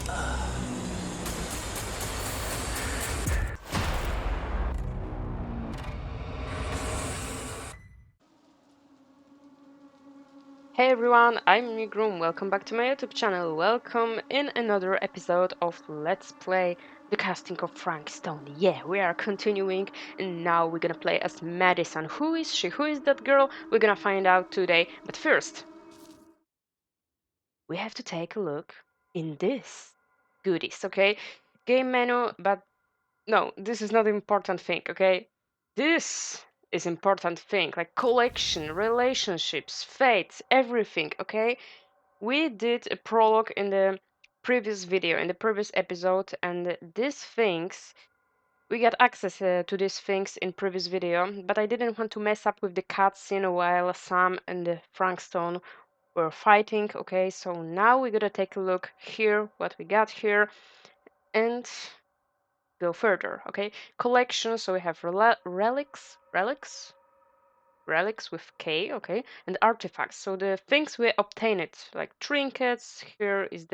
Hey everyone, I'm Nighrum. Welcome back to my YouTube channel. Welcome in another episode of Let's Play the casting of Frank Stone. Yeah, we are continuing, and now we're gonna play as Madison. Who is she? Who is that girl? We're gonna find out today. But first, we have to take a look in this goodies, okay? Game menu, but no, this is not important thing, okay? This is important thing, like collection, relationships, fates, everything, okay? We did a prologue in the previous video, in the previous episode, and these things, we got access to these things in previous video, but I didn't want to mess up with the cutscene while Sam and Frankstone were fighting, okay? So now we're gonna take a look here, what we got here, and go further, okay? Collection, so we have relics with K, okay, and artifacts. So the things we obtained, like trinkets. Here is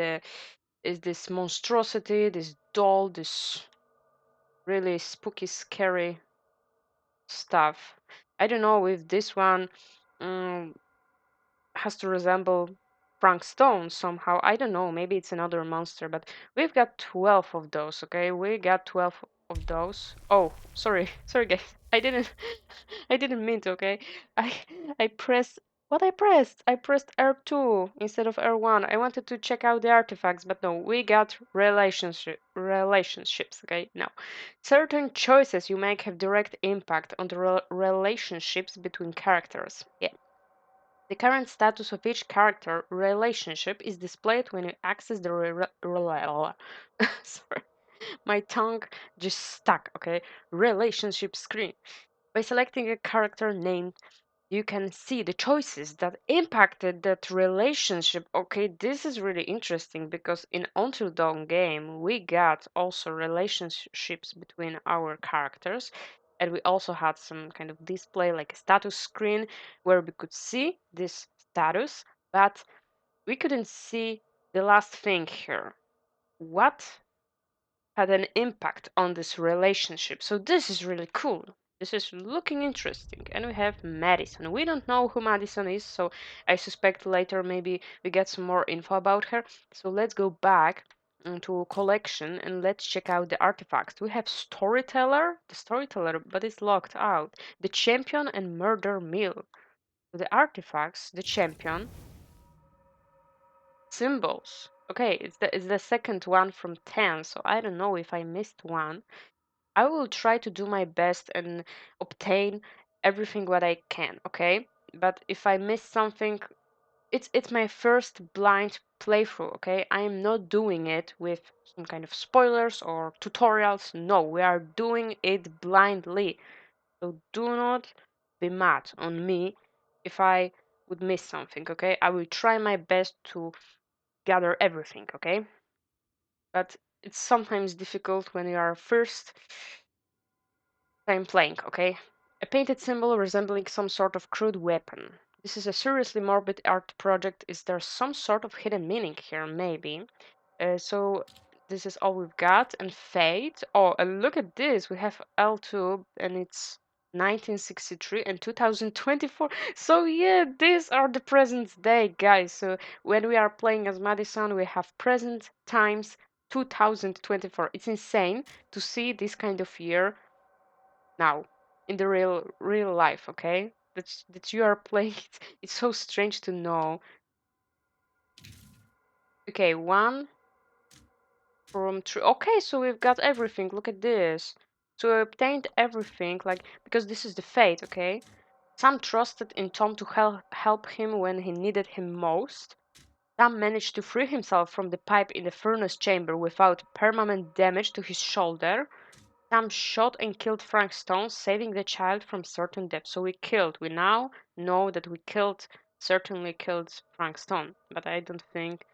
this monstrosity, this doll, this really spooky, scary stuff. I don't know if this one um, has to resemble Frank Stone somehow. I don't know. Maybe it's another monster, but we've got 12 of those. Okay, we got 12 of those. Oh, sorry, sorry guys. I didn't, I didn't mean to. Okay, I, I pressed. What I pressed? I pressed R2 instead of R1. I wanted to check out the artifacts, but no, we got relationships. Okay, now certain choices you make have direct impact on the relationships between characters. Yeah. The current status of each character relationship is displayed when you access the sorry, my tongue just stuck, okay? Relationship screen. By selecting a character name, you can see the choices that impacted that relationship. Okay, this is really interesting because in Until Dawn game we got also relationships between our characters, and we also had some kind of display like a status screen where we could see this status, but we couldn't see the last thing here. What had an impact on this relationship? So this is really cool. This is looking interesting. And we have Madison. We don't know who Madison is, so I suspect later maybe we get some more info about her. So let's go back to collection and let's check out the artifacts. We have storyteller, the storyteller, but it's locked out. The champion and murder mill. The artifacts, the champion, symbols. Okay, it's the second one from 10, so I don't know if I missed one. I will try to do my best and obtain everything what I can, okay? But if I miss something, it's my first blind playthrough, okay? I am not doing it with some kind of spoilers or tutorials. No, we are doing it blindly. So do not be mad on me if I would miss something, okay? I will try my best to gather everything, okay? But it's sometimes difficult when you are first time playing, okay? A painted symbol resembling some sort of crude weapon. This is a seriously morbid art project. Is there some sort of hidden meaning here? Maybe. So this is all we've got. And Fate. Oh, and look at this. We have L2 and it's 1963 and 2024. So yeah, these are the present day, guys. So when we are playing as Madison, we have present times 2024. It's insane to see this kind of year now in the real life, okay? That you are playing it. It's so strange to know. Okay, one from three. Okay, so we've got everything. Look at this. So we obtained everything, like, because this is the fate, okay? Sam trusted in Tom to help him when he needed him most. Sam managed to free himself from the pipe in the furnace chamber without permanent damage to his shoulder. Sam shot and killed Frank Stone, saving the child from certain death. So we now know that we certainly killed Frank Stone. But I don't think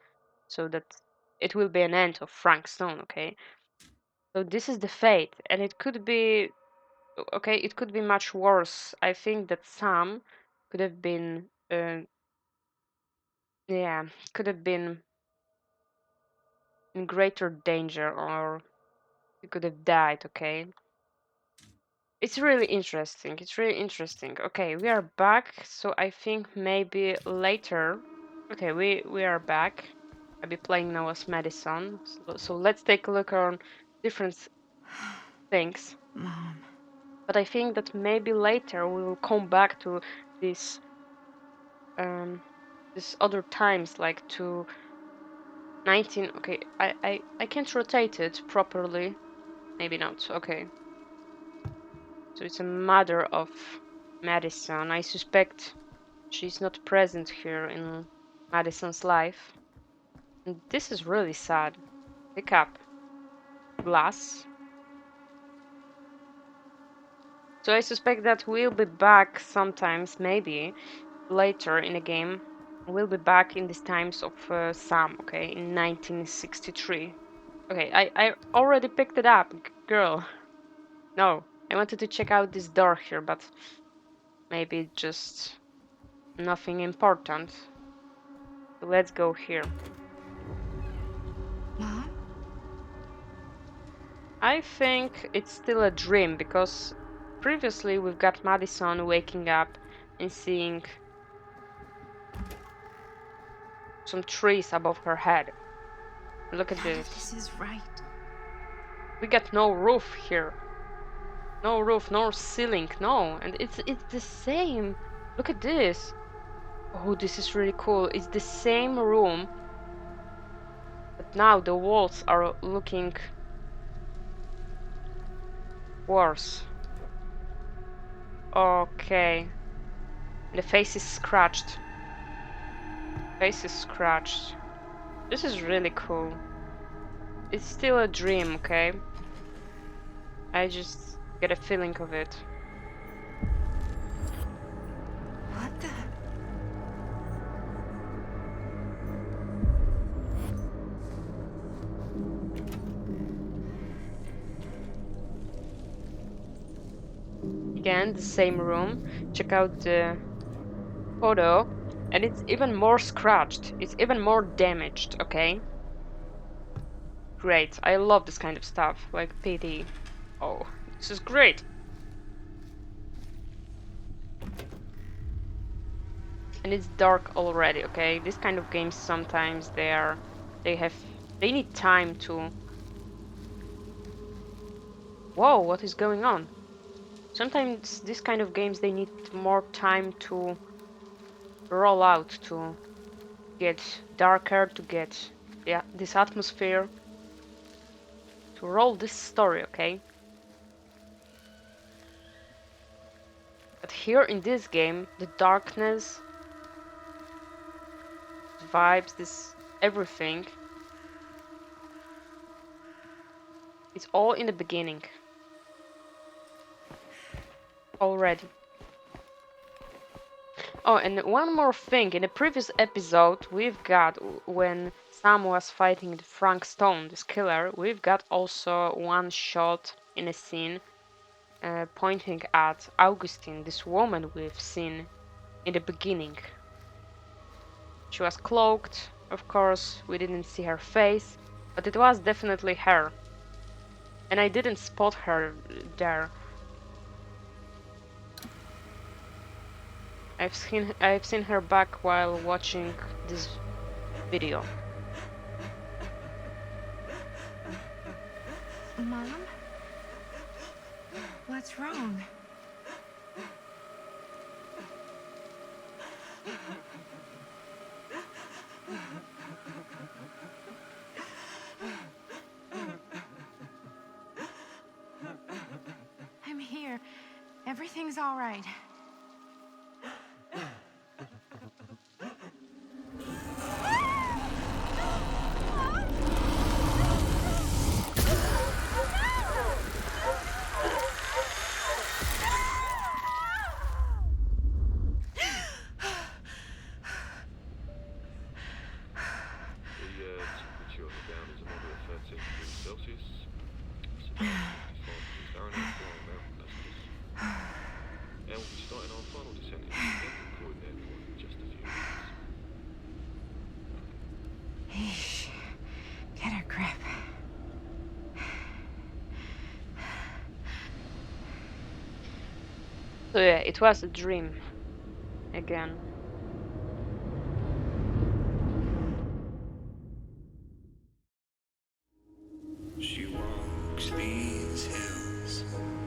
so that it will be an end of Frank Stone, okay? So this is the fate, and it could be, okay, it could be much worse. I think that Sam could have been, yeah, could have been in greater danger, or you could have died, okay? It's really interesting. It's really interesting. Okay, we are back, so I think maybe later. Okay, we are back. I'll be playing now as Madison. So let's take a look on different things. Mom. But I think that maybe later we will come back to this this other times, like to 19. Okay, I can't rotate it properly. Maybe not. Okay. So it's a mother of Madison. I suspect she's not present here in Madison's life. And this is really sad. Pick up glass. So I suspect that we'll be back sometimes, maybe later in the game. We'll be back in these times of Sam, okay, in 1963. Okay, I already picked it up, girl. No, I wanted to check out this door here, but maybe just nothing important. So let's go here. Mom? I think it's still a dream because previously we've got Madison waking up and seeing some trees above her head. Look at None of this. this is right. We got no roof here. No roof, no ceiling, no. And it's the same. Look at this. Oh, this is really cool. It's the same room, but now the walls are looking worse. Okay. The face is scratched. Face is scratched. This is really cool. It's still a dream, okay? I just get a feeling of it. What the? Again, the same room. Check out the photo. And it's even more scratched. It's even more damaged, okay? Great. I love this kind of stuff. Like PD. Oh, this is great. And it's dark already, okay? This kind of games sometimes they need time to. Whoa, what is going on? Sometimes this kind of games they need more time to roll out, to get darker, to get this atmosphere, to roll this story, okay? But here in this game, the darkness, the vibes, this everything, it's all in the beginning already. Oh, and one more thing. In the previous episode, we've got when Sam was fighting Frank Stone, this killer, we've got also one shot in a scene pointing at Augustine, this woman we've seen in the beginning. She was cloaked, of course, we didn't see her face, but it was definitely her. And I didn't spot her there. I've seen her back while watching this video. Mom? What's wrong? I'm here. Everything's all right. Temperature on the ground is a moderate 13 degrees Celsius. Fahrenheit, mountain passages. And we'll be starting our final descent into the recording airport in just a few minutes. Yeesh. Get her crap. So yeah, it was a dream again. She walks these hills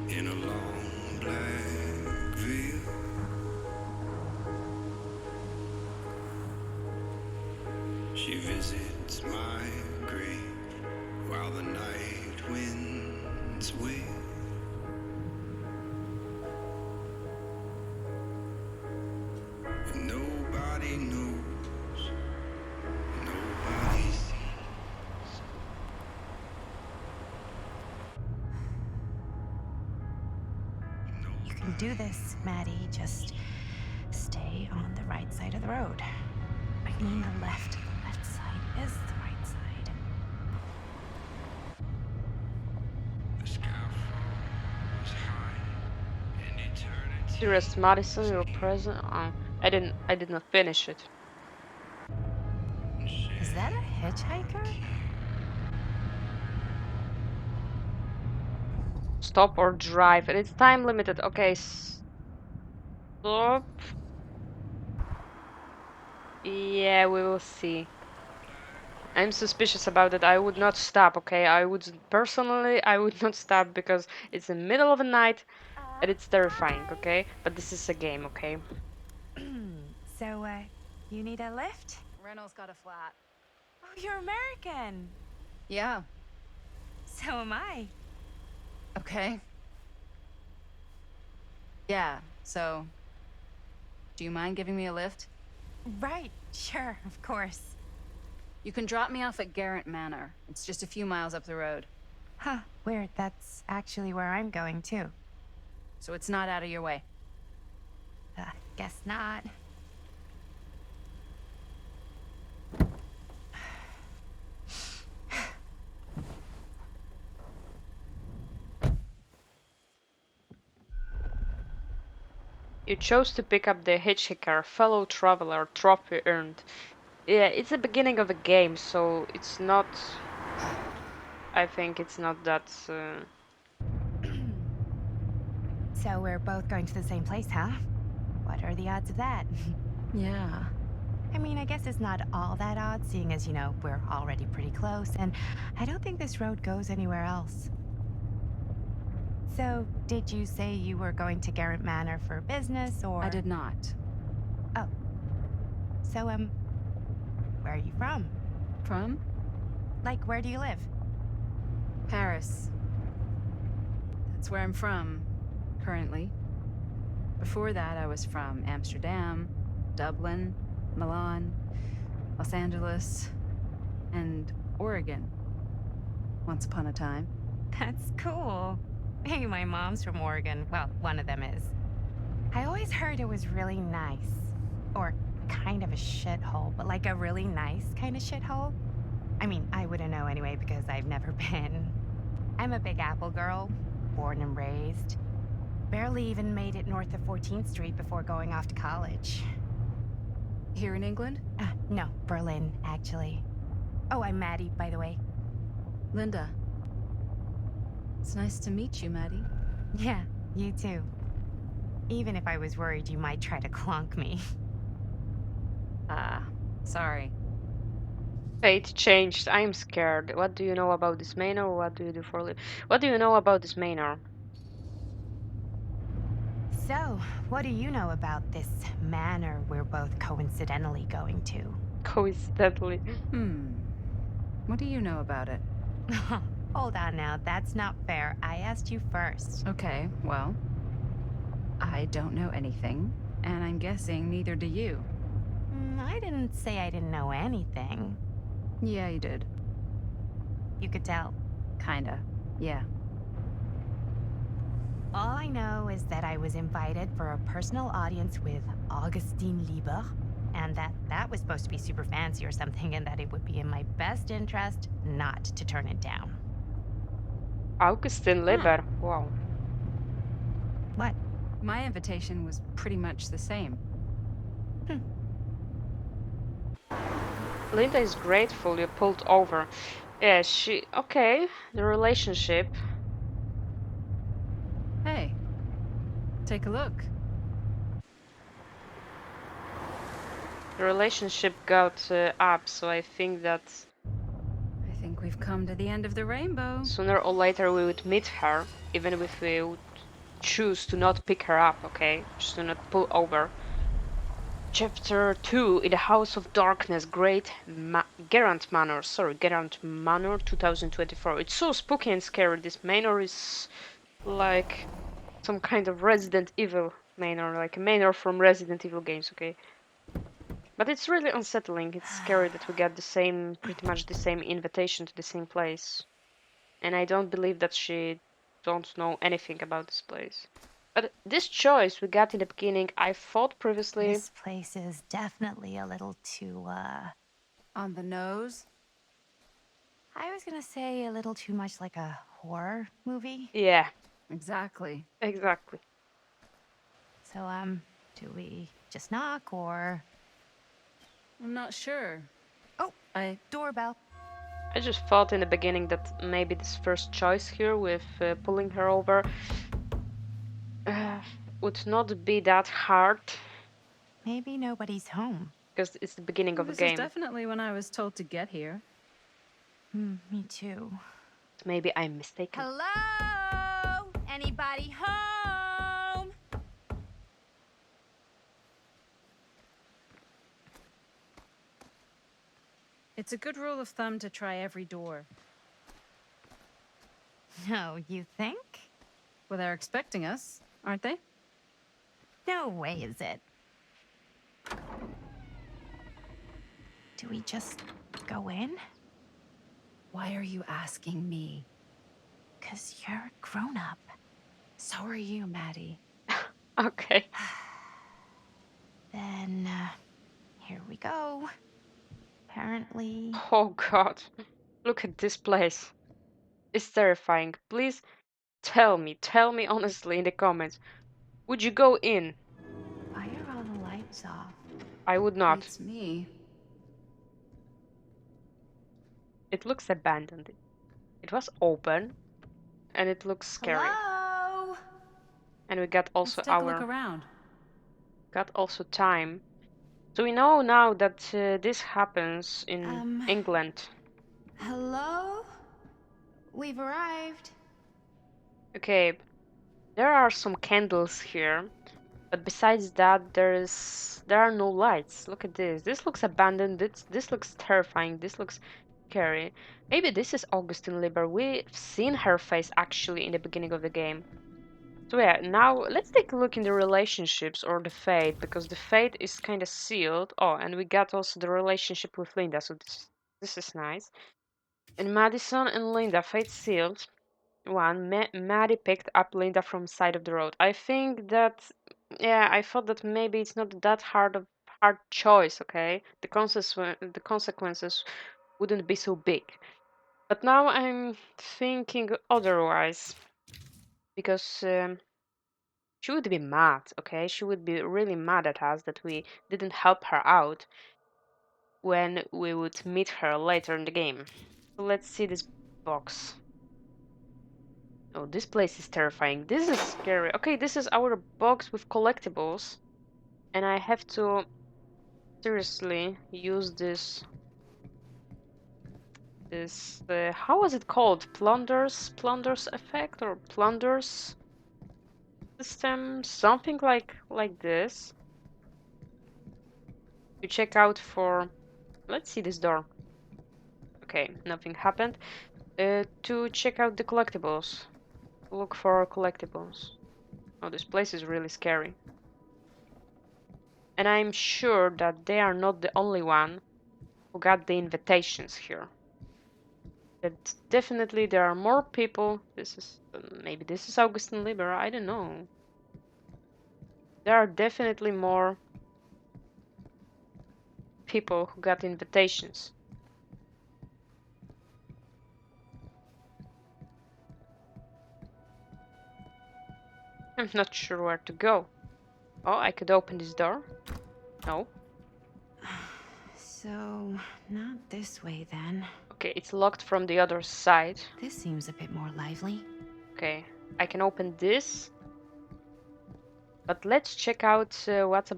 in a long black veil. She visits my grave while the night winds wail. And nobody knows, nobody sees. You can do this, Maddie. Just stay on the right side of the road. I mean the left. The left side is the right side. The sky falls high and eternity. Dearest Madison, your present. I did not finish it. Is that a hitchhiker? Stop or drive, and it's time limited. Okay, stop. Yeah, we will see. I'm suspicious about it. I would not stop, okay? I would not stop because it's the middle of the night and it's terrifying, okay? But this is a game, okay? So, you need a lift? Reynolds got a flat. Oh, you're American. Yeah. So am I. Okay. Yeah, so... Do you mind giving me a lift? Right, sure, of course. You can drop me off at Gerant Manor. It's just a few miles up the road. Huh, weird. That's actually where I'm going, too. So it's not out of your way. Guess not. You chose to pick up the hitchhiker, fellow traveler, trophy earned. Yeah, it's the beginning of the game, so it's not... I think it's not that... So we're both going to the same place, huh? What are the odds of that? Yeah. I mean, I guess it's not all that odd, seeing as, you know, we're already pretty close, and I don't think this road goes anywhere else. So, did you say you were going to Gerant Manor for business, or...? I did not. Oh. So, where are you from? From? Like, where do you live? Paris. That's where I'm from, currently. Before that, I was from Amsterdam, Dublin, Milan, Los Angeles, and Oregon. Once upon a time. That's cool. Hey, my mom's from Oregon. Well, one of them is. I always heard it was really nice. Or kind of a shithole, but like a really nice kind of shithole. I mean, I wouldn't know anyway because I've never been. I'm a Big Apple girl, born and raised. Barely even made it north of 14th Street before going off to college. Here in England? No, Berlin, actually. Oh, I'm Maddie, by the way. Linda. It's nice to meet you, Maddie. Yeah, you too. Even if I was worried you might try to clonk me. Sorry. Fate changed. I'm scared. What do you know about this manor? What do you do for a living? What do you know about this manor? So, what do you know about this manor we're both coincidentally going to? Coincidentally. What do you know about it? Hold on now, that's not fair. I asked you first. Okay, well... I don't know anything, and I'm guessing neither do you. I didn't say I didn't know anything. Yeah, you did. You could tell. Kinda. Yeah. All I know is that I was invited for a personal audience with Augustine Lieber, and that was supposed to be super fancy or something, and that it would be in my best interest not to turn it down. Augustin Lieber. Wow. What? My invitation was pretty much the same. Linda is grateful you pulled over. Yeah, okay, the relationship. Hey, take a look. The relationship got up, so I think that I think we've come to the end of the rainbow. sooner or later we would meet her, even if we would choose to not pick her up, okay? Just to not pull over. Chapter 2 in the House of Darkness, Gerant Manor. Sorry, Gerant Manor 2024. It's so spooky and scary. This manor is like some kind of Resident Evil manor, like a manor from Resident Evil games, okay? But it's really unsettling. It's scary that we got pretty much the same invitation to the same place. And I don't believe that she don't know anything about this place. But this choice we got in the beginning, I thought previously, This place is definitely a little too, On the nose? I was gonna say a little too much like a horror movie. yeah, Exactly. exactly. So, do we just knock or... I'm not sure. Oh, I doorbell. I just thought in the beginning that maybe this first choice here with pulling her over uh, would not be that hard Maybe nobody's home. because it's the beginning of the This is game. definitely when I was told to get here. Me too. Maybe I'm mistaken. Hello? Anybody home? It's a good rule of thumb to try every door. No, you think? Well, they're expecting us, aren't they? No way is it. Do we just go in? Why are you asking me? 'Cause you're a grown-up. So are you, Maddie. Okay. Then, here we go. Apparently... Oh god. Look at this place. It's terrifying. Please tell me honestly in the comments. Would you go in? Why are all the lights off? I would not. Beats me. It looks abandoned. It was open and it looks scary. Hello? And we got Let's also take a look our around. got also time. So we know now that this happens in England. Hello? We've arrived. Okay, there are some candles here, but besides that, there are no lights. Look at this. This looks abandoned. This looks terrifying. This looks scary. Maybe this is Augustine Lieber. We've seen her face actually in the beginning of the game. So yeah, now let's take a look in the relationships or the fate, because the fate is kind of sealed. Oh, and we got also the relationship with Linda, so this is nice. And Madison and Linda, fate sealed. One, Maddie picked up Linda from side of the road. I think that, yeah, I thought that maybe it's not that hard choice. Okay, the consequences wouldn't be so big. But now I'm thinking otherwise, because she would be mad. Okay, she would be really mad at us that we didn't help her out when we would meet her later in the game. So let's see this box. Oh, this place is terrifying. This is scary. Okay, this is our box with collectibles. And I have to seriously use how was it called? Plunders effect or plunders system? Something like this. To check out for, let's see this door. Okay, nothing happened. To check out the collectibles. Look for collectibles. Oh, this place is really scary. And I'm sure that they are not the only one who got the invitations here. That definitely there are more people. This is maybe this is Augustin Lieber. I don't know. There are definitely more people who got invitations. I'm not sure where to go. Oh, I could open this door. No. So, not this way then. Okay, it's locked from the other side. This seems a bit more lively. Okay, I can open this. But let's check out what's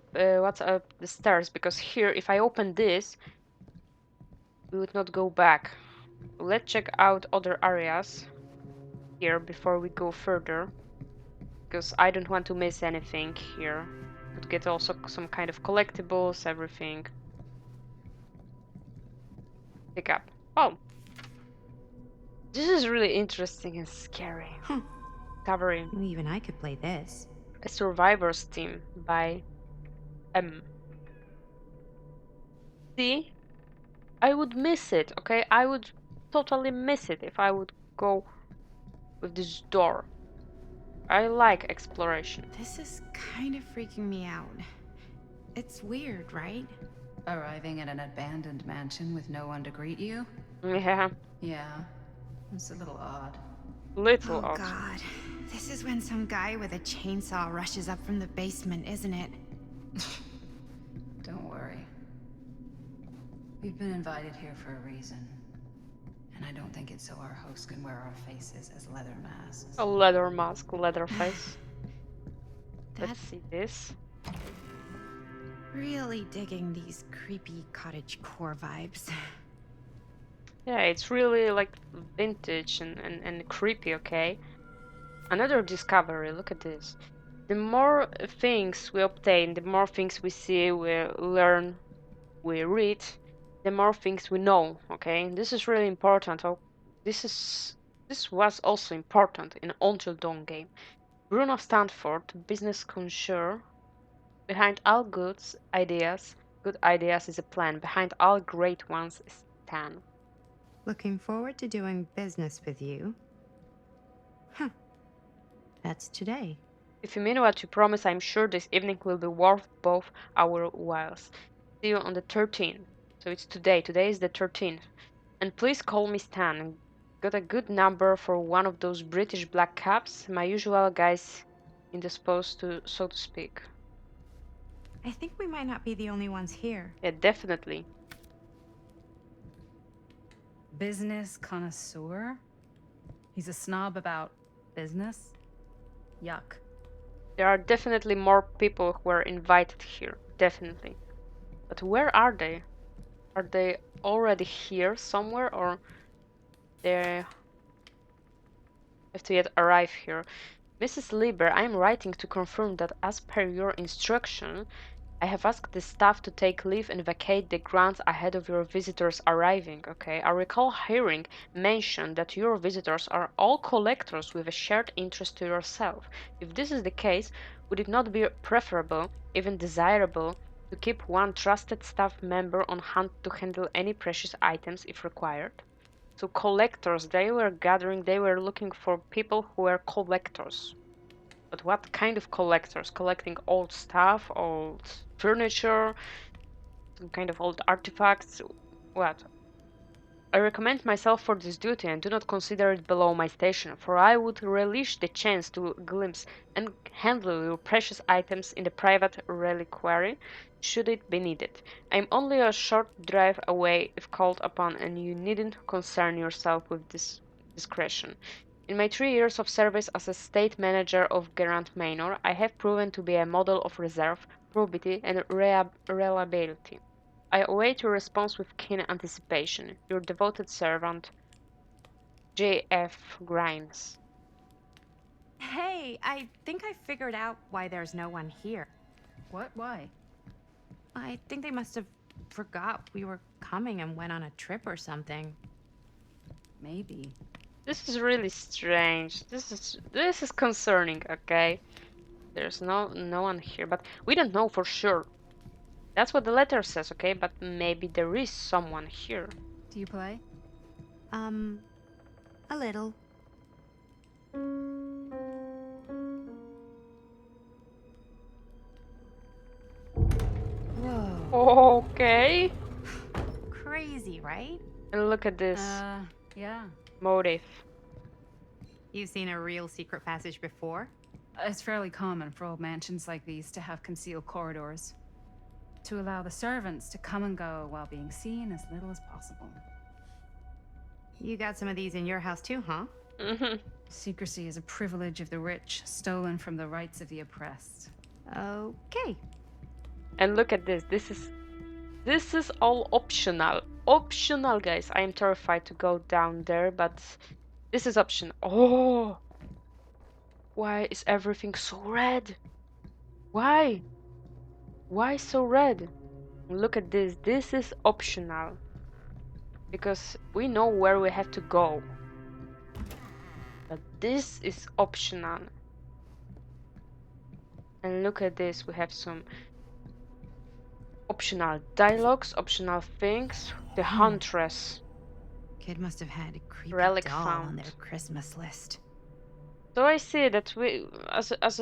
up the stairs, because here, if I open this, we would not go back. Let's check out other areas here before we go further, because I don't want to miss anything here. Could get also some kind of collectibles, everything. Pick up. Oh, this is really interesting and scary. Huh. Covering Even I could play this. a Survivor's Team by M. See, I would miss it, okay? I would totally miss it if I would go with this door. I like exploration. This is kind of freaking me out. It's weird, right? Arriving at an abandoned mansion with no one to greet you? Yeah, Yeah, it's a little odd. little Oh odd. god. This is when some guy with a chainsaw rushes up from the basement, isn't it? Don't worry. We've been invited here for a reason. And I don't think it's so our host can wear our faces as leather masks. A leather mask, leather face. That's Let's see this. really digging these creepy cottagecore vibes. Yeah, it's really like vintage and creepy, okay? Another discovery, look at this. The more things we obtain, the more things we see, we learn, we read, the more things we know, okay? This is really important. Oh, this was also important in Until Dawn game. Bruno Stanford, business connoisseur, behind all good ideas is a plan. Behind all great ones is Stan. Looking forward to doing business with you. Huh. That's today. If you mean what you promise, I'm sure this evening will be worth both our whiles. See you on the 13th. So it's today. Today is the 13th. And please call me Stan. Got a good number for one of those British black caps? My usual guys indisposed to, so to speak. I think we might not be the only ones here. Yeah, definitely. Business connoisseur? He's a snob about business? Yuck. There are definitely more people who are invited here. Definitely. But where are they? Are they already here somewhere, or they have to yet arrive here? Mrs. Lieber, I am writing to confirm that as per your instruction, I have asked the staff to take leave and vacate the grounds ahead of your visitors arriving, okay? I recall hearing mention that your visitors are all collectors with a shared interest to yourself. If this is the case, would it not be preferable, even desirable, to keep one trusted staff member on hand to handle any precious items if required? So collectors, they were gathering, they were looking for people who were collectors. But what kind of collectors? Collecting old stuff, old furniture, some kind of old artifacts? What? I recommend myself for this duty and do not consider it below my station, for I would relish the chance to glimpse and handle your precious items in the private reliquary, should it be needed. I am only a short drive away if called upon, and you needn't concern yourself with this discretion. In my 3 years of service as a state manager of Gerant Manor, I have proven to be a model of reserve, probity, and reliability. I await your response with keen anticipation. Your devoted servant, J.F. Grimes. Hey, I think I figured out why there's no one here. What? Why? I think they must have forgot we were coming and went on a trip or something. Maybe. This is really strange. This is concerning, okay? There's no one here, but we don't know for sure. That's what the letter says, okay? But maybe there is someone here. Do you play? A little. Whoa. Okay. Crazy, right? And look at this Yeah. motive. You've seen a real secret passage before? It's fairly common for old mansions like these to have concealed corridors. To allow the servants to come and go while being seen as little as possible. You got some of these in your house too, huh? Mhm. Secrecy is a privilege of the rich, stolen from the rights of the oppressed. Okay. And look at this. This is all optional. Optional, guys. I am terrified to go down there, but this is optional. Oh, why is everything so red? Why? Why so red? Look at this. This is optional because we know where we have to go. But this is optional. And look at this. We have some optional dialogues, optional things. The Huntress. Kid must have had a creepy Relic doll on their found. Christmas list. So I see that we, as a as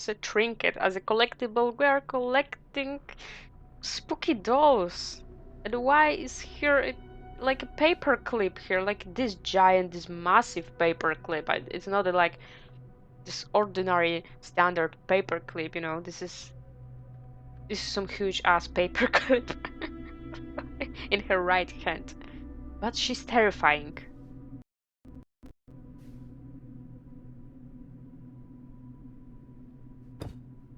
a trinket, as a collectible, we are collecting spooky dolls. And why is here like a paper clip here, like this giant, this massive paper clip? It's not like this ordinary standard paper clip, you know. This is some huge ass paper clip in her right hand. But she's terrifying.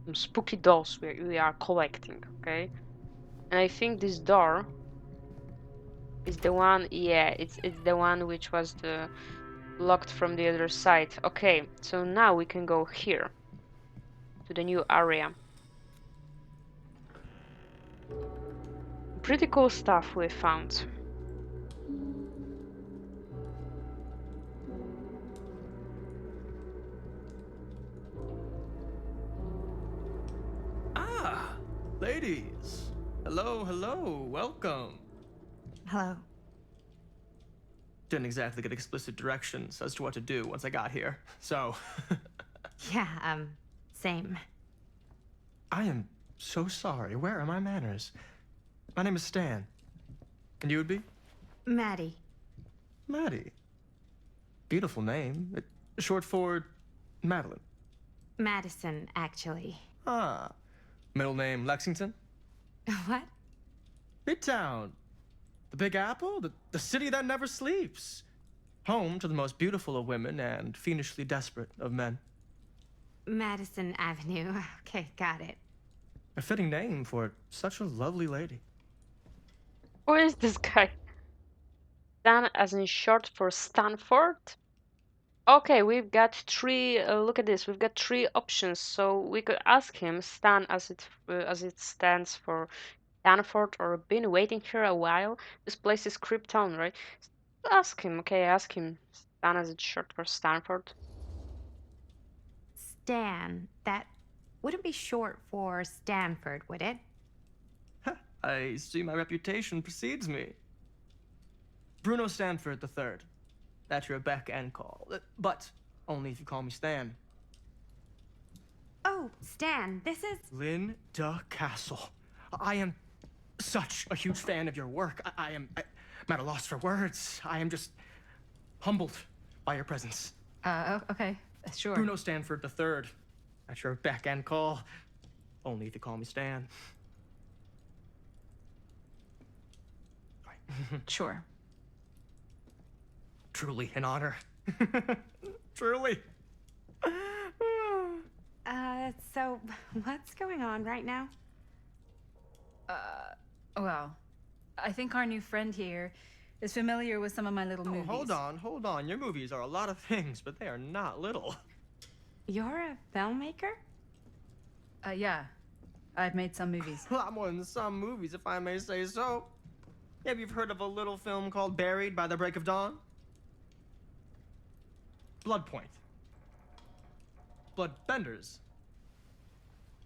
Some spooky dolls we are collecting, okay? And I think this door is the one, yeah, it's the one which was the locked from the other side. Okay, so now we can go here to the new area. Pretty cool stuff we found. Ah, ladies. Hello, hello, welcome. Hello. Didn't exactly get explicit directions as to what to do once I got here, so. Yeah, same. I am so sorry. Where are my manners? My name is Stan. And you would be? Maddie. Maddie. Beautiful name. Short for Madeline. Madison, actually. Ah. Middle name Lexington? What? Midtown. The Big Apple? The city that never sleeps. Home to the most beautiful of women and fiendishly desperate of men. Madison Avenue. Okay, got it. A fitting name for such a lovely lady. Who is this guy? Stan as in short for Stanford? Okay, we've got three. Look at this. We've got three options, so we could ask him Stan as it stands for Stanford, or been waiting here a while. This place is Krypton, right? Ask him. Okay, ask him. Stan as it's short for Stanford. Stan. That wouldn't be short for Stanford, would it? I see my reputation precedes me. Bruno Stanford III. That's your beck and call. But only if you call me Stan. Oh, Stan, this is... Linda Castle. I am such a huge fan of your work. I'm at a loss for words. I am just humbled by your presence. Okay, sure. Bruno Stanford III. That's your beck and call. Only if you call me Stan. Sure. Truly an honor. Truly. So what's going on right now? Well, I think our new friend here is familiar with some of my little movies. Hold on. Your movies are a lot of things, but they are not little. You're a filmmaker? Yeah. I've made some movies. A lot more than some movies, if I may say so. Have you heard of a little film called Buried by the Break of Dawn? Blood Point. Bloodbenders.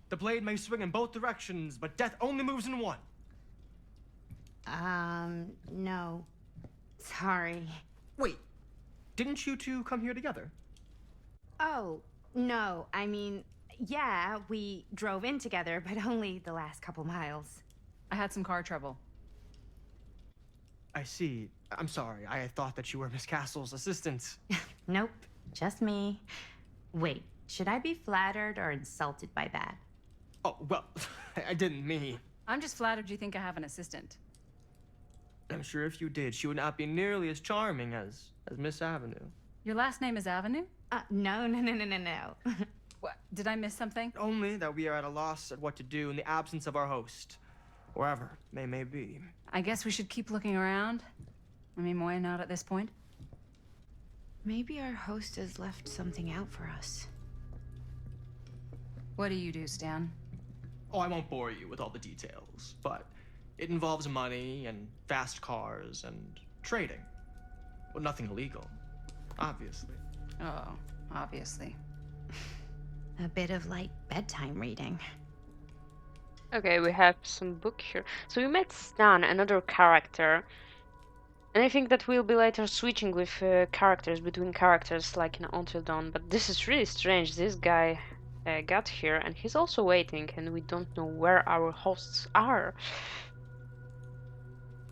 The blade may swing in both directions, but death only moves in one. No. Sorry. Wait, didn't you two come here together? Oh, no. I mean, yeah, we drove in together, but only the last couple miles. I had some car trouble. I see. I'm sorry. I thought that you were Miss Castle's assistant. Nope, just me. Wait, should I be flattered or insulted by that? Oh, well, I didn't mean. I'm just flattered you think I have an assistant. I'm sure if you did, she would not be nearly as charming as Miss Avenue. Your last name is Avenue? No. What? Did I miss something? Only that we are at a loss at what to do in the absence of our host, wherever they may be. I guess we should keep looking around. I mean, why not at this point? Maybe our host has left something out for us. What do you do, Stan? Oh, I won't bore you with all the details, but it involves money and fast cars and trading. Well, nothing illegal, obviously. Oh, obviously. A bit of light bedtime reading. Okay, we have some book here. So we met Stan, another character. And I think that we'll be later switching with characters, between characters, like in Until Dawn. But this is really strange. This guy got here, and he's also waiting, and we don't know where our hosts are.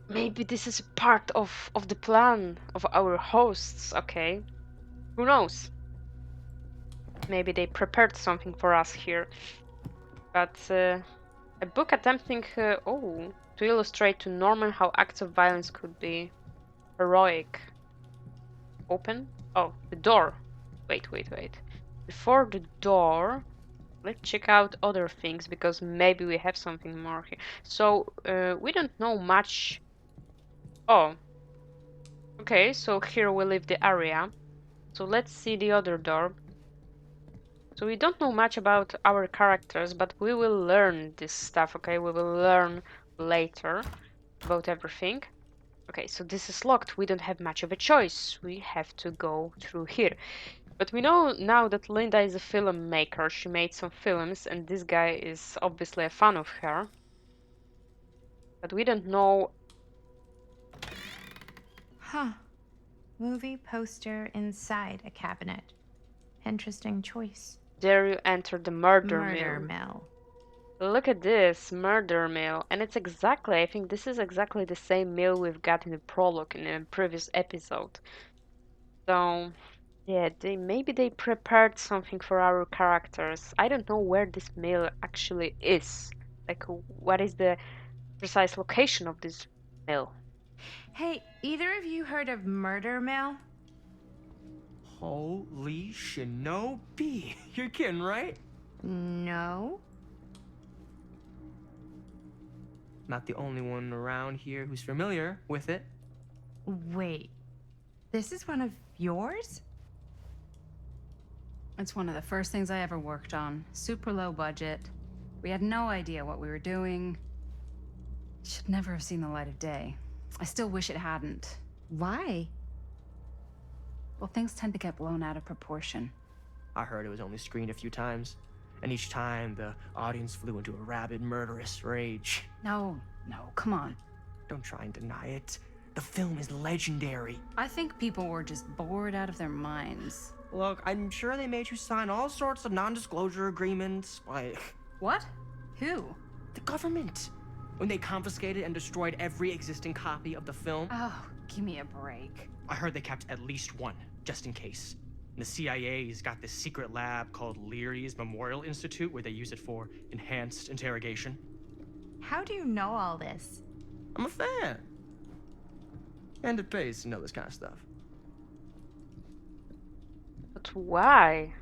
Maybe this is a part of the plan of our hosts, okay? Who knows? Maybe they prepared something for us here. But a book attempting, to illustrate to Norman how acts of violence could be heroic. Open? Oh, the door. Wait. Before the door, let's check out other things, because maybe we have something more here. So, we don't know much. Oh. Okay, so here we leave the area. So let's see the other door. So we don't know much about our characters, but we will learn this stuff, okay? We will learn later about everything. Okay, so this is locked. We don't have much of a choice. We have to go through here. But we know now that Linda is a filmmaker. She made some films, and this guy is obviously a fan of her. But we don't know. Huh. Movie poster inside a cabinet. Interesting choice. Dare you enter the murder Murder mill? mill. Look at this, murder mill. And it's exactly, I think this is exactly the same mill we've got in the prologue in a previous episode. So, yeah, maybe they prepared something for our characters. I don't know where this mill actually is. Like, what is the precise location of this mill? Hey, either of you heard of Murder Mill? Holy shinobi! You're kidding, right? No. Not the only one around here who's familiar with it. Wait. This is one of yours? It's one of the first things I ever worked on. Super low budget. We had no idea what we were doing. It should never have seen the light of day. I still wish it hadn't. Why? Well, things tend to get blown out of proportion. I heard it was only screened a few times, and each time the audience flew into a rabid, murderous rage. No, come on. Don't try and deny it. The film is legendary. I think people were just bored out of their minds. Look, I'm sure they made you sign all sorts of non-disclosure agreements, like What? Who? the government. When they confiscated and destroyed every existing copy of the film, Oh, give me a break. I heard they kept at least one, just in case. And the CIA's got this secret lab called Leary's Memorial Institute where they use it for enhanced interrogation. How do you know all this? I'm a fan. And it pays to know this kind of stuff. But why?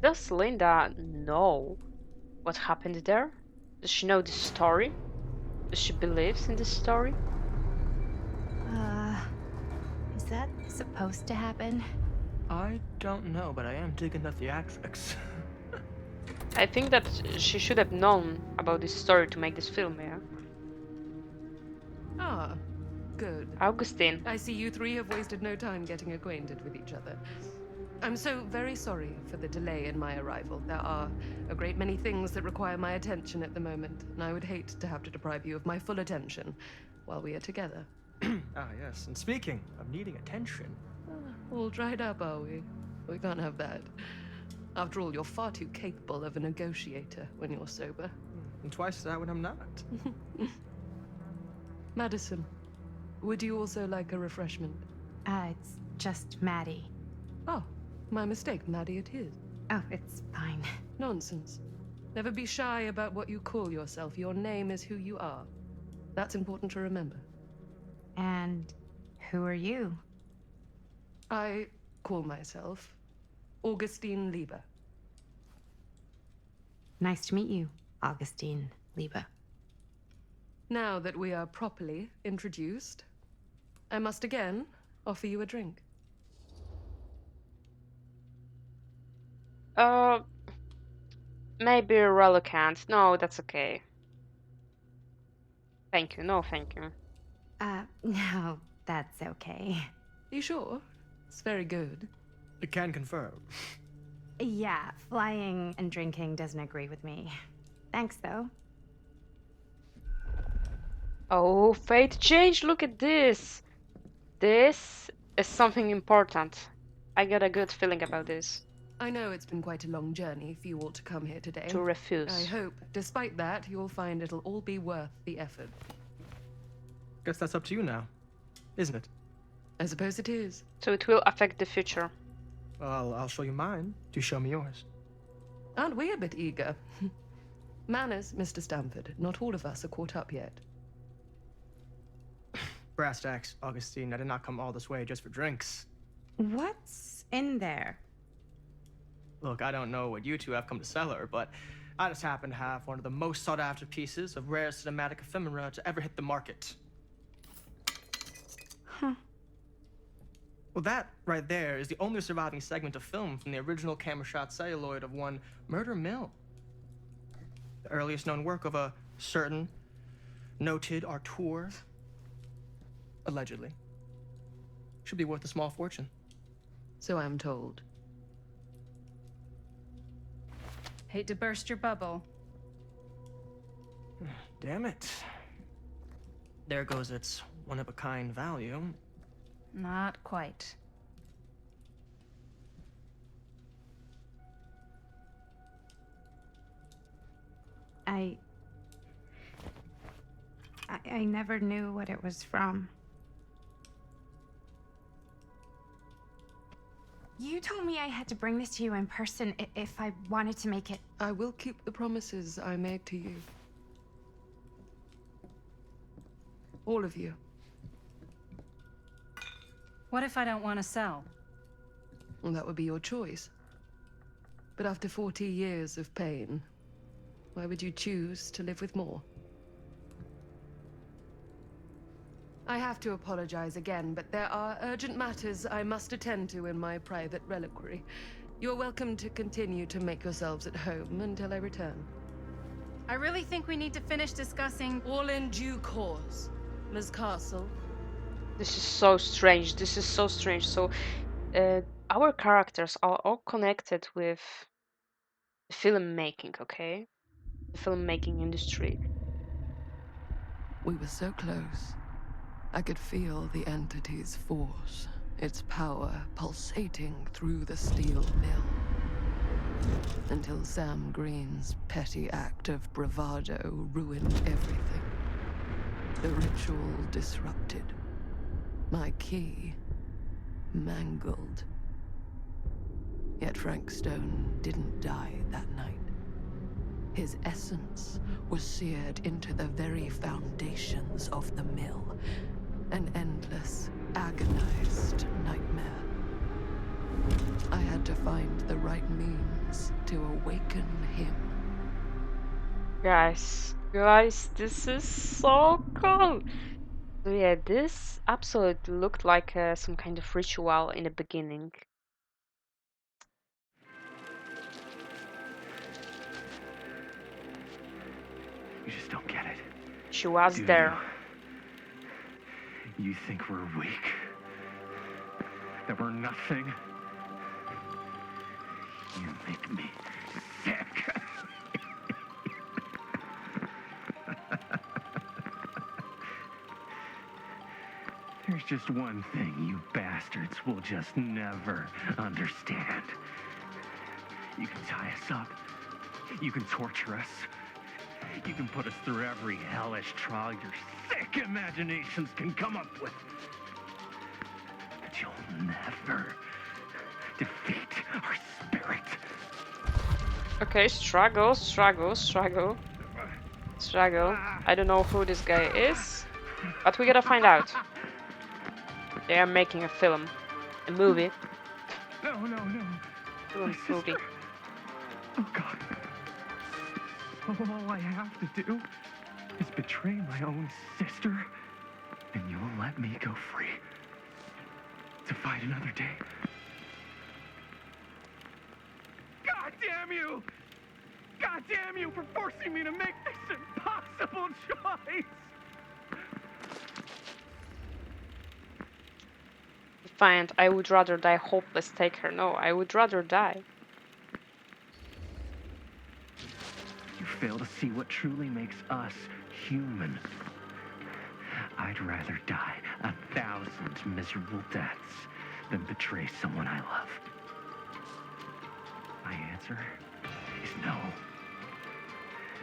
Does Linda know what happened there? Does she know the story? Does she believes in the story? Is that supposed to happen? I don't know, but I am digging the theatrics. I think that she should have known about this story to make this film, yeah? Ah, good. Augustine. I see you three have wasted no time getting acquainted with each other. I'm so very sorry for the delay in my arrival. There are a great many things that require my attention at the moment, and I would hate to have to deprive you of my full attention while we are together. Ah, yes. And speaking of needing attention, All dried up, are we? We can't have that. After all, you're far too capable of a negotiator when you're sober. and twice that when I'm not. Madison, would you also like a refreshment? It's just Maddie. Oh, my mistake, Maddie it is. Oh, it's fine. Nonsense. Never be shy about what you call yourself. Your name is who you are. That's important to remember. And who are you? I call myself Augustine Lieber. Nice to meet you, Augustine Lieber. Now that we are properly introduced, I must again offer you a drink. Uh, maybe reluctant. No, that's okay. Thank you. No, thank you. No, that's okay. You sure? It's very good. I can confirm. Yeah, flying and drinking doesn't agree with me. Thanks, though. Oh, fate change. Look at this. This is something important. I got a good feeling about this. I know it's been quite a long journey for you all to come here today. To I refuse. hope, despite that, you'll find it'll all be worth the effort. Guess that's up to you now, isn't it? I suppose it is. So it will affect the future. Well, I'll show you mine. Do show me yours. Aren't we a bit eager? Manners, Mr. Stamford. Not all of us are caught up yet. Brass tacks, Augustine. I did not come all this way just for drinks. What's in there? Look, I don't know what you two have come to sell her, but I just happen to have one of the most sought-after pieces of rare cinematic ephemera to ever hit the market. Huh. Well, that right there is the only surviving segment of film from the original camera shot celluloid of one Murder Mill. The earliest known work of a certain noted auteur, allegedly. Should be worth a small fortune. So I'm told. Hate to burst your bubble. Damn it. There goes its one-of-a-kind value. Not quite. I never knew what it was from. You told me I had to bring this to you in person if I wanted to make it. I will keep the promises I made to you. All of you. What if I don't want to sell? Well, that would be your choice. But after 40 years of pain, why would you choose to live with more? I have to apologize again, but there are urgent matters I must attend to in my private reliquary. You're welcome to continue to make yourselves at home until I return. I really think we need to finish discussing. All in due course, Ms. Castle. This is so strange. This is so strange. So, our characters are all connected with filmmaking, okay? The filmmaking industry. We were so close. I could feel the entity's force, its power pulsating through the steel mill. Until Sam Green's petty act of bravado ruined everything. The ritual disrupted. My key mangled. Yet Frank Stone didn't die that night. His essence was seared into the very foundations of the mill. An endless, agonized nightmare. I had to find the right means to awaken him. Guys, this is so cool. So yeah, this absolutely looked like some kind of ritual in the beginning. You just don't get it. She was Do there. You think we're weak? That we're nothing? You make me sick. There's just one thing you bastards will just never understand. You can tie us up. You can torture us. You can put us through every hellish trial your sick imaginations can come up with. But you'll never defeat our spirit. Okay, struggle. I don't know who this guy is, but we gotta find out. They are making a film, a movie. No, no, no. My Villains sister. movie. Oh, God. All I have to do is betray my own sister, and you'll let me go free to fight another day. God damn you! God damn you for forcing me to make this impossible choice! Defiant, I would rather die. Hopeless, take her. No, I would rather die. You fail to see what truly makes us human. I'd rather die 1,000 miserable deaths than betray someone I love. My answer is no.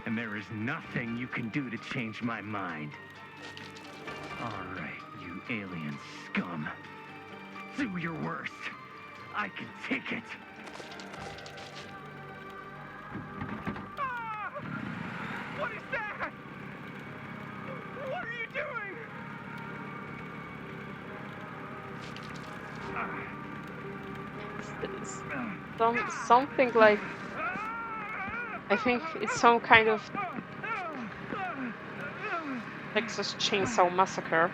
And there is nothing you can do to change my mind. All right, you alien scum. Do your worst. I can take it. Ah! What is that? What are you doing? Something like, I think it's some kind of Texas Chainsaw Massacre.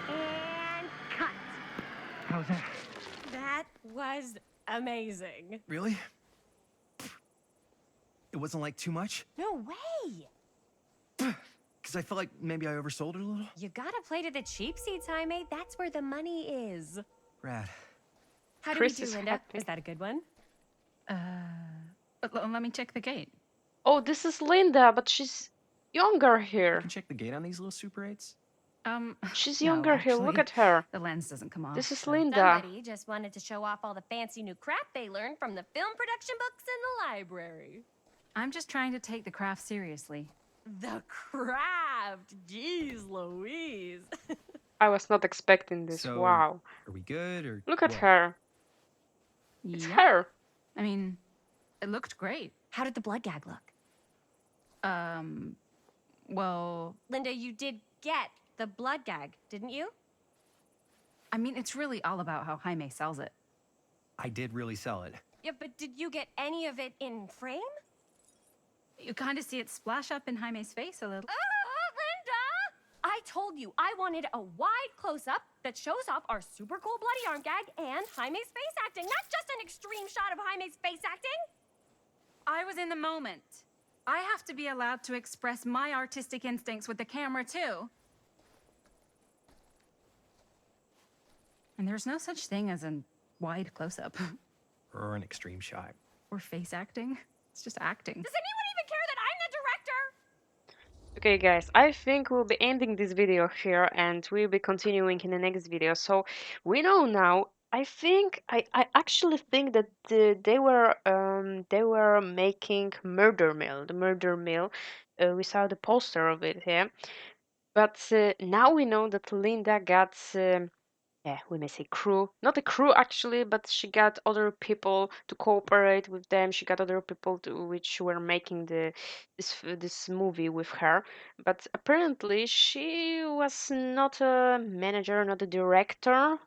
And cut. How's that? That was amazing. Really? It wasn't like too much? No way. Because I felt like maybe I oversold it a little? You gotta play to the cheap seats, Jaime. That's where the money is. Rad. How did Chris we do, is Linda? happy. Was that a good one? Let me check the gate. Oh, this is Linda, but she's younger You here. can check the gate on these little Super 8s? She's No, younger here. Look actually, at her. the lens doesn't come off. This is so- Linda. Somebody just wanted to show off all the fancy new crap they learned from the film production books in the library. I'm just trying to take the craft seriously. The craft! Jeez Louise. I was not expecting this. So, Wow. Are we good or Look at what? her. It's Yep. her. I mean, it looked great. How did the blood gag look? Well, Linda, you did get the blood gag, didn't you? I mean, it's really all about how Jaime sells it. I did really sell it. Yeah, but did you get any of it in frame? You kind of see it splash up in Jaime's face a little. Linda! I told you I wanted a wide close-up that shows off our super cool bloody arm gag and Jaime's face acting, not just an extreme shot of Jaime's face acting. I was in the moment. I have to be allowed to express my artistic instincts with the camera, too. And there's no such thing as a wide close-up. Or an extreme shot. Or face acting. It's just acting. Does anyone even care that I'm the director? Okay, guys, I think we'll be ending this video here and we'll be continuing in the next video. So we know now. I actually think that they were making Murder Mill, the Murder Mill. We saw the poster of it here, but now we know that Linda got yeah, we may say crew, not a crew actually, but she got other people to cooperate with them. She got other people which were making this movie with her. But apparently, she was not a manager, not a director,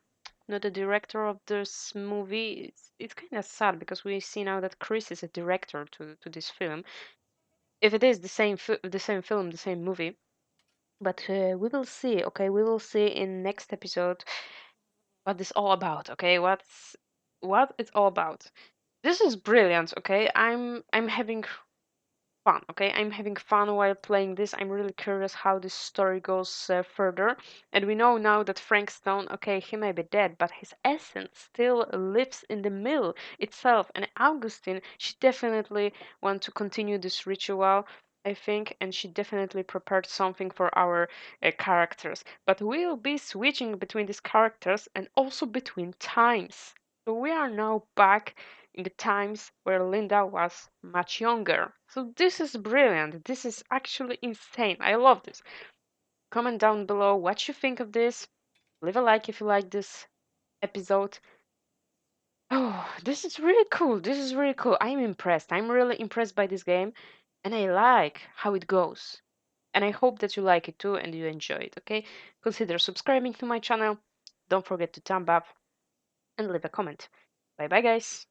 not a director of this movie. It's kind of sad because we see now that Chris is a director to this film. If it is the same film, the same movie. But we will see. Okay, we will see in next episode what this all about. Okay, what it's all about. This is brilliant. Okay, I'm having fun. Okay, I'm having fun while playing this. I'm really curious how this story goes further. And we know now that Frank Stone, okay, he may be dead, but his essence still lives in the mill itself. And Augustine, she definitely want to continue this ritual, I think, and she definitely prepared something for our characters. But we'll be switching between these characters and also between times. So we are now back in the times where Linda was much younger. So this is brilliant. This is actually insane. I love this. Comment down below what you think of this. Leave a like if you like this episode. Oh, this is really cool. This is really cool. I'm impressed. I'm really impressed by this game, and I like how it goes. And I hope that you like it too and you enjoy it, okay? Consider subscribing to my channel. Don't forget to thumb up and leave a comment. Bye bye, guys.